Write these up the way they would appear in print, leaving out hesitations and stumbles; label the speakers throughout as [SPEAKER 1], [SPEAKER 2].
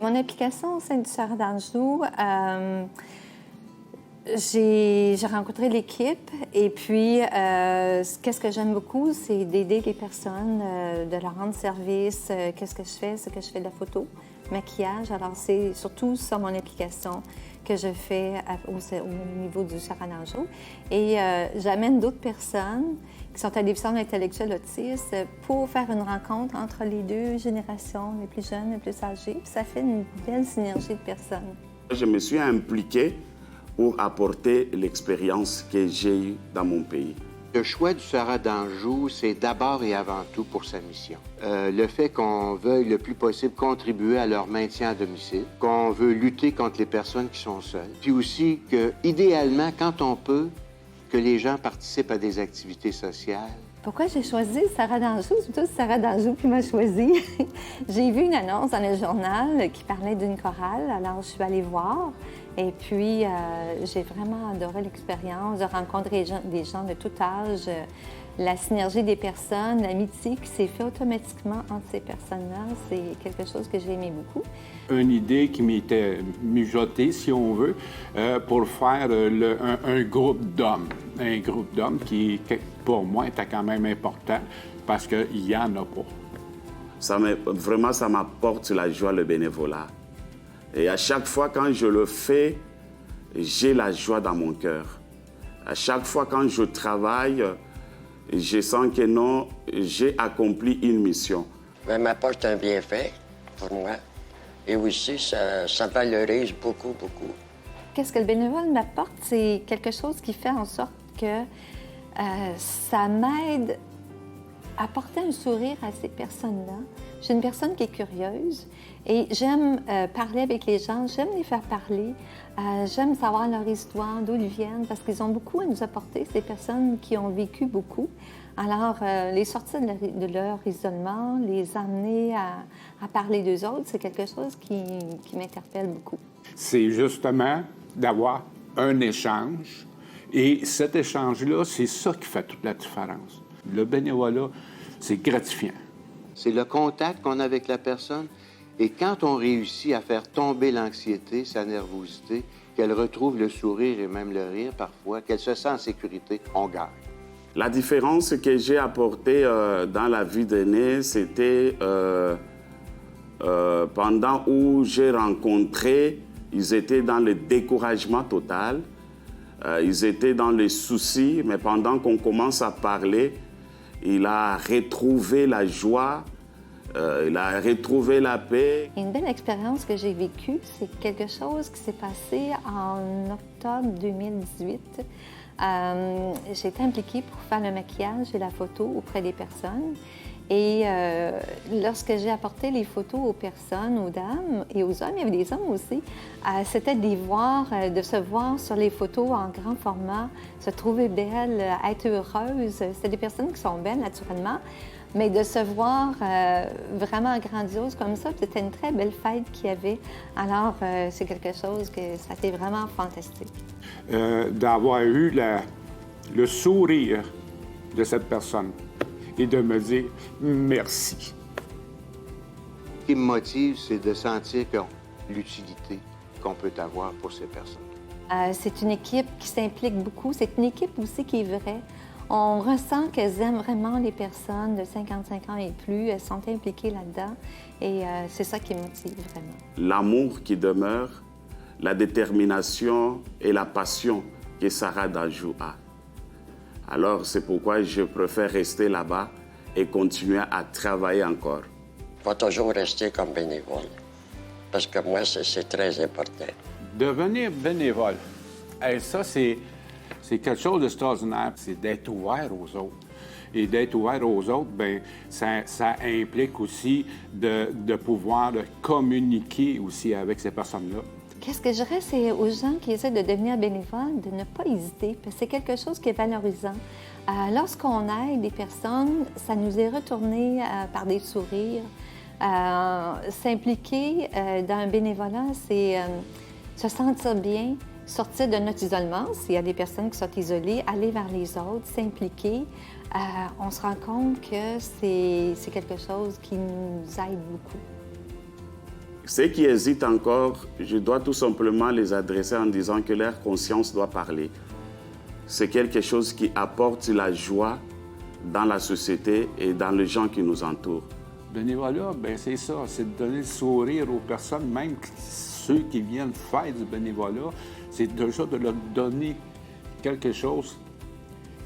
[SPEAKER 1] Mon implication au sein du Sarah d'Anjou, j'ai rencontré l'équipe et puis qu'est-ce que j'aime beaucoup, c'est d'aider les personnes, de leur rendre service. Qu'est-ce que je fais? C'est que je fais de la photo, maquillage. Alors, c'est surtout ça mon implication que je fais au niveau du Sarah d'Anjou. Et j'amène d'autres personnes qui sont à déficience intellectuelle autiste pour faire une rencontre entre les deux générations, les plus jeunes et les plus âgés. Puis ça fait une belle synergie de personnes.
[SPEAKER 2] Je me suis impliqué pour apporter l'expérience que j'ai eue dans mon pays.
[SPEAKER 3] Le choix du Sarah d'Anjou, c'est d'abord et avant tout pour sa mission. Le fait qu'on veuille le plus possible contribuer à leur maintien à domicile, qu'on veut lutter contre les personnes qui sont seules, puis aussi que, idéalement, quand on peut, que les gens participent à des activités sociales.
[SPEAKER 1] Pourquoi j'ai choisi Sarah d'Anjou? C'est plutôt Sarah d'Anjou qui m'a choisi. J'ai vu une annonce dans le journal qui parlait d'une chorale, alors je suis allée voir. Et puis, j'ai vraiment adoré l'expérience de rencontrer des gens de tout âge, la synergie des personnes, l'amitié qui s'est faite automatiquement entre ces personnes-là. C'est quelque chose que j'ai aimé beaucoup.
[SPEAKER 4] Une idée qui m'était mijotée, si on veut, pour faire un groupe d'hommes. Un groupe d'hommes qui, pour moi, était quand même important parce qu'il n'y en a pas.
[SPEAKER 2] Vraiment, ça m'apporte la joie, le bénévolat. Et à chaque fois quand je le fais, j'ai la joie dans mon cœur. À chaque fois quand je travaille, je sens que non, j'ai accompli une mission.
[SPEAKER 5] Ça m'apporte un bienfait pour moi. Et aussi, ça valorise beaucoup, beaucoup.
[SPEAKER 1] Qu'est-ce que le bénévole m'apporte? C'est quelque chose qui fait en sorte que ça m'aide à porter un sourire à ces personnes-là. Je suis une personne qui est curieuse et j'aime parler avec les gens, j'aime les faire parler, j'aime savoir leur histoire, d'où ils viennent, parce qu'ils ont beaucoup à nous apporter, ces personnes qui ont vécu beaucoup. Alors, les sortir de leur isolement, les amener à parler d'eux autres, c'est quelque chose qui m'interpelle beaucoup.
[SPEAKER 4] C'est justement d'avoir un échange et cet échange-là, c'est ça qui fait toute la différence. Le bénévolat, c'est gratifiant.
[SPEAKER 3] C'est le contact qu'on a avec la personne. Et quand on réussit à faire tomber l'anxiété, sa nervosité, qu'elle retrouve le sourire et même le rire parfois, qu'elle se sent en sécurité, on gagne.
[SPEAKER 2] La différence que j'ai apportée dans la vie d'aîné, c'était pendant où j'ai rencontré, ils étaient dans le découragement total, ils étaient dans les soucis, mais pendant qu'on commence à parler, il a retrouvé la joie, il a retrouvé la paix.
[SPEAKER 1] Une belle expérience que j'ai vécue, c'est quelque chose qui s'est passé en octobre 2018. J'ai été impliquée pour faire le maquillage et la photo auprès des personnes. Et lorsque j'ai apporté les photos aux personnes, aux dames et aux hommes, il y avait des hommes aussi, c'était de se voir sur les photos en grand format, se trouver belle, être heureuse. C'est des personnes qui sont belles naturellement, mais de se voir vraiment grandiose comme ça, c'était une très belle fête qu'il y avait. Alors, c'est quelque chose que ça a été vraiment fantastique.
[SPEAKER 4] D'avoir eu le sourire de cette personne et de me dire merci.
[SPEAKER 3] Ce qui me motive, c'est de sentir l'utilité qu'on peut avoir pour ces personnes.
[SPEAKER 1] C'est une équipe qui s'implique beaucoup. C'est une équipe aussi qui est vraie. On ressent qu'elles aiment vraiment les personnes de 55 ans et plus. Elles sont impliquées là-dedans et c'est ça qui motive vraiment.
[SPEAKER 2] L'amour qui demeure, la détermination et la passion que Sarah d'Anjou a. Alors, c'est pourquoi je préfère rester là-bas et continuer à travailler encore.
[SPEAKER 5] Il faut toujours rester comme bénévole, parce que moi, c'est très important.
[SPEAKER 4] Devenir bénévole, ça, c'est quelque chose d'extraordinaire. C'est d'être ouvert aux autres. Et d'être ouvert aux autres, bien, ça implique aussi de pouvoir communiquer aussi avec ces personnes-là.
[SPEAKER 1] Qu'est-ce que je dirais, c'est aux gens qui essaient de devenir bénévoles de ne pas hésiter, parce que c'est quelque chose qui est valorisant. Lorsqu'on aide des personnes, ça nous est retourné par des sourires. S'impliquer dans un bénévolat, c'est se sentir bien, sortir de notre isolement. S'il y a des personnes qui sont isolées, aller vers les autres, s'impliquer. On se rend compte que c'est quelque chose qui nous aide beaucoup.
[SPEAKER 2] Ceux qui hésitent encore, je dois tout simplement les adresser en disant que leur conscience doit parler. C'est quelque chose qui apporte la joie dans la société et dans les gens qui nous entourent.
[SPEAKER 4] Bénévolat, ben c'est ça, c'est de donner le sourire aux personnes, même ceux qui viennent faire du bénévolat, c'est déjà de leur donner quelque chose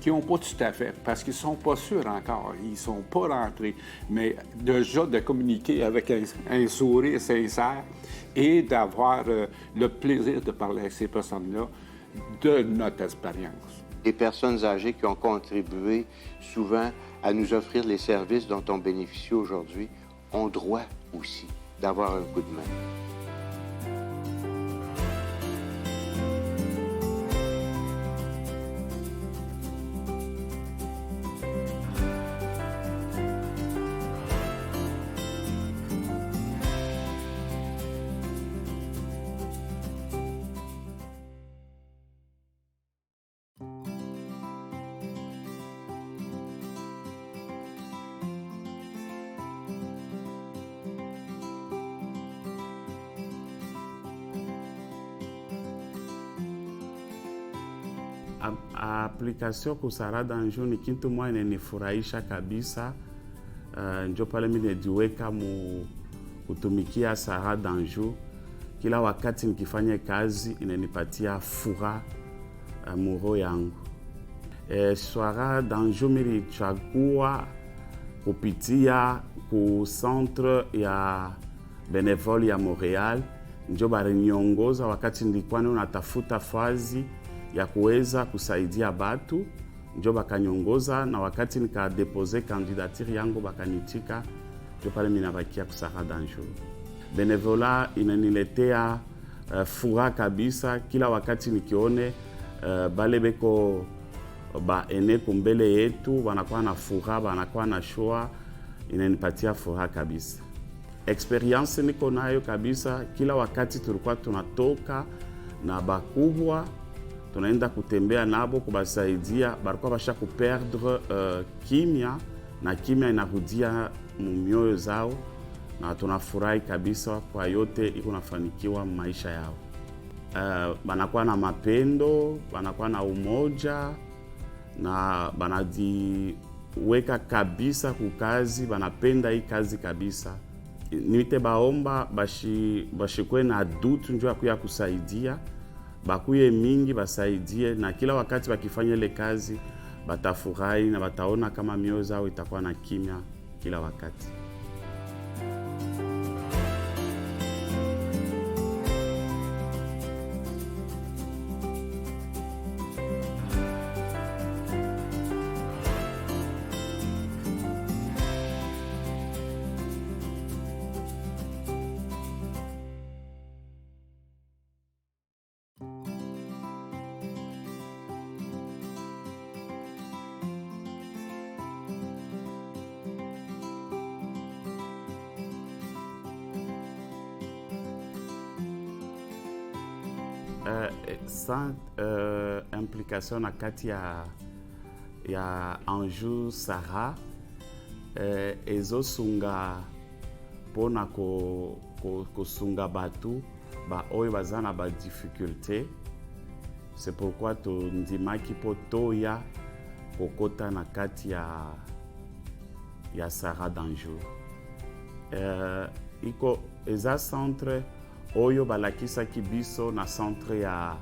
[SPEAKER 4] qu'ils n'ont pas tout à fait, parce qu'ils ne sont pas sûrs encore, ils ne sont pas rentrés. Mais déjà de communiquer avec un sourire sincère et d'avoir le plaisir de parler avec ces personnes-là de notre expérience.
[SPEAKER 3] Les personnes âgées qui ont contribué souvent à nous offrir les services dont on bénéficie aujourd'hui ont droit aussi d'avoir un coup de main.
[SPEAKER 2] Application kusara danjo ni kitu moja inanifurahisha kabisa. Ndio pale mimi najiweka kutumikia Sara Danjo. Kila wakati nikifanya kazi inanipatia furaha muro yangu. Sara Danjo nilichagua kupitia ku centre ya benevole ya Montreal. Ndio baliniongoza wakati nilikuwa natafuta fazi ya kuweza kusaidia batu, ndio bakanyongoza, na wakati nikadepose kandidatiri yangu bakanitika, ndio pale mimi nabakia ku Sara Danjo. Benevola inaniletea furaha kabisa kila wakati nikione bale beko baene kumbele yetu wanakuwa na furaha, wanakuwa na shoa, inanipatia furaha kabisa. Experience niko nayo kabisa, kila wakati tulikuwa tunatoka na bakubwa tunaenda kutembea nabo kubasaidia, barikuwa basha kuperdre kimya, na kimya inarudia mumioyo zao, na tunafurahi kabisa kwa yote iko nafanikiwa maisha yao. Banakuwa na mapendo, banakuwa na umoja, na banadiweka kabisa kukazi, banapenda hii kazi kabisa. Nite baomba bashikwe na dutu njua kuya kusaidia, bakuye mingi basaidie, na kila wakati bakifanya ile kazi batafurahi na bataona kama mioyo zao itakuwa na kimya kila wakati. Sans implication na kati ya Anjou Sara, ezosunga pona kosunga batu ba oyo baza na ba difficulté. C'est pourquoi tondimaki po toya kokota na kati ya Sara Danjo. Iko eza centre oyo balakisaki biso na centre ya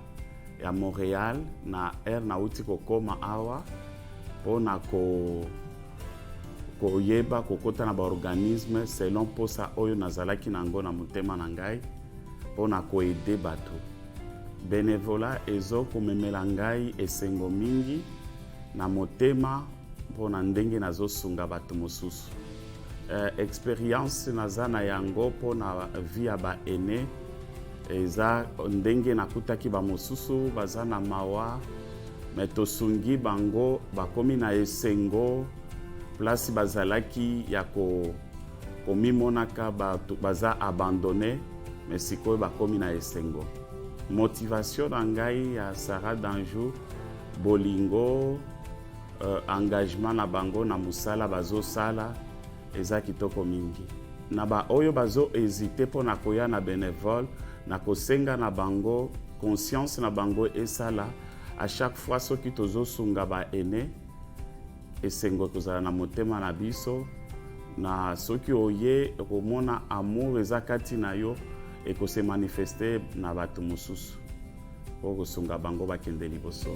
[SPEAKER 2] Montréal, na nauti kokoma awa pona koyeba kokota na baorganisme selon posa oyo nazalaki nango na motema na ngai pona koede bato. Benevola ezo komemela ngai esengo mingi na motema pona ndenge nazosunga bato mosusu. Experience naza na yango pona via ba ene eza ndenge nakutaki ba mosusu baza na mawa, metosungi bango bakomi na esengo place bazalaki ya komimonaka baza abandonné, mais sikoyo bakomi na esengo. Motivation na ngai ya Sara Danjo, bolingo, engagement na bango na musala bazosala eza kitoko mingi. na ba oyo bazo hésiter pour na koya na bénévole na kosenga na bango conscience na bango esala à chaque fois soki tozo sunga ba aîné esengo kozala na motema na biso na soki oye komona amour eza kati na yo ekose manifester na bato mosusu po kosunga bango bakende liboso.